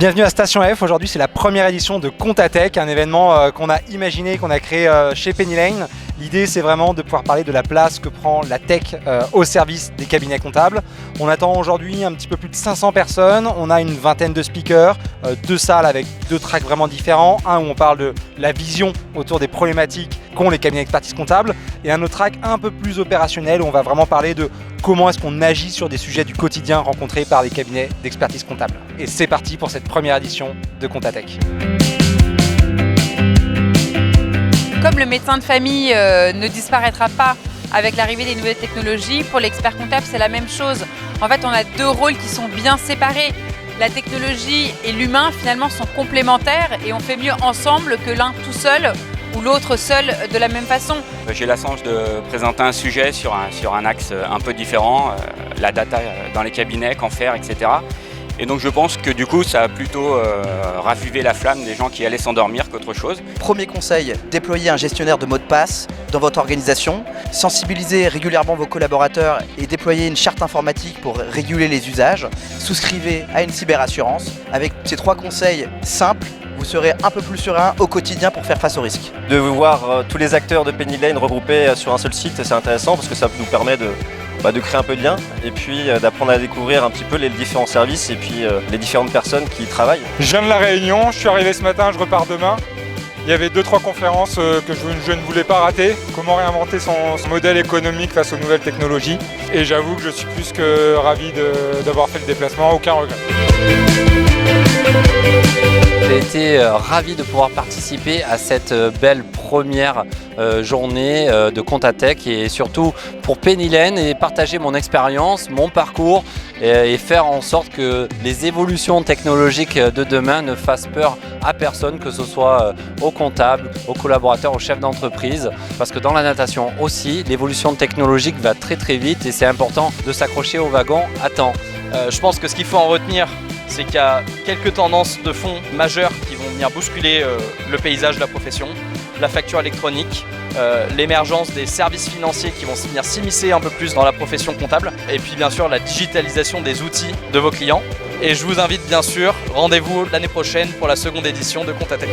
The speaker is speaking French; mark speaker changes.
Speaker 1: Bienvenue à Station F. Aujourd'hui, c'est la première édition de Comptatech, un événement qu'on a imaginé, qu'on a créé chez Penny Lane. L'idée, c'est vraiment de pouvoir parler de la place que prend la tech au service des cabinets comptables. On attend aujourd'hui un petit peu plus de 500 personnes. On a une vingtaine de speakers, deux salles avec deux tracks vraiment différents. Un où on parle de la vision autour des problématiques qu'ont les cabinets d'expertise comptable et un autre track un peu plus opérationnel où on va vraiment parler de comment est-ce qu'on agit sur des sujets du quotidien rencontrés par les cabinets d'expertise comptable. Et c'est parti pour cette première édition de Comptatech.
Speaker 2: Comme le médecin de famille ne disparaîtra pas avec l'arrivée des nouvelles technologies, pour l'expert comptable, c'est la même chose. En fait, on a deux rôles qui sont bien séparés. La technologie et l'humain, finalement, sont complémentaires et on fait mieux ensemble que l'un tout seul ou l'autre seul de la même façon.
Speaker 3: J'ai la chance de présenter un sujet sur un axe un peu différent, la data dans les cabinets, qu'en faire, etc. Et donc je pense que du coup ça a plutôt ravivé la flamme des gens qui allaient s'endormir qu'autre chose.
Speaker 4: Premier conseil, déployez un gestionnaire de mots de passe dans votre organisation, sensibilisez régulièrement vos collaborateurs et déployez une charte informatique pour réguler les usages, souscrivez à une cyberassurance. Avec ces trois conseils simples, vous serez un peu plus serein au quotidien pour faire face aux risques.
Speaker 5: De voir tous les acteurs de Penny Lane regroupés sur un seul site, c'est intéressant parce que ça nous permet de créer un peu de lien et puis d'apprendre à découvrir un petit peu les différents services et puis les différentes personnes qui y travaillent.
Speaker 6: Je viens de La Réunion, je suis arrivé ce matin, je repars demain. Il y avait 2-3 conférences que je ne voulais pas rater. Comment réinventer son modèle économique face aux nouvelles technologies. Et j'avoue que je suis plus que ravi d'avoir fait le déplacement, aucun regret.
Speaker 7: J'ai été ravi de pouvoir participer à cette belle première journée de Comptatech et surtout pour Penny Lane et partager mon expérience, mon parcours et faire en sorte que les évolutions technologiques de demain ne fassent peur à personne, que ce soit aux comptables, aux collaborateurs, aux chefs d'entreprise. Parce que dans la natation aussi, l'évolution technologique va très très vite et c'est important de s'accrocher au wagon à temps.
Speaker 8: Je pense que ce qu'il faut en retenir, c'est qu'il y a quelques tendances de fond majeures qui vont venir bousculer le paysage de la profession. La facture électronique, l'émergence des services financiers qui vont venir s'immiscer un peu plus dans la profession comptable, et puis bien sûr la digitalisation des outils de vos clients. Et je vous invite bien sûr, rendez-vous l'année prochaine pour la seconde édition de Comptatech.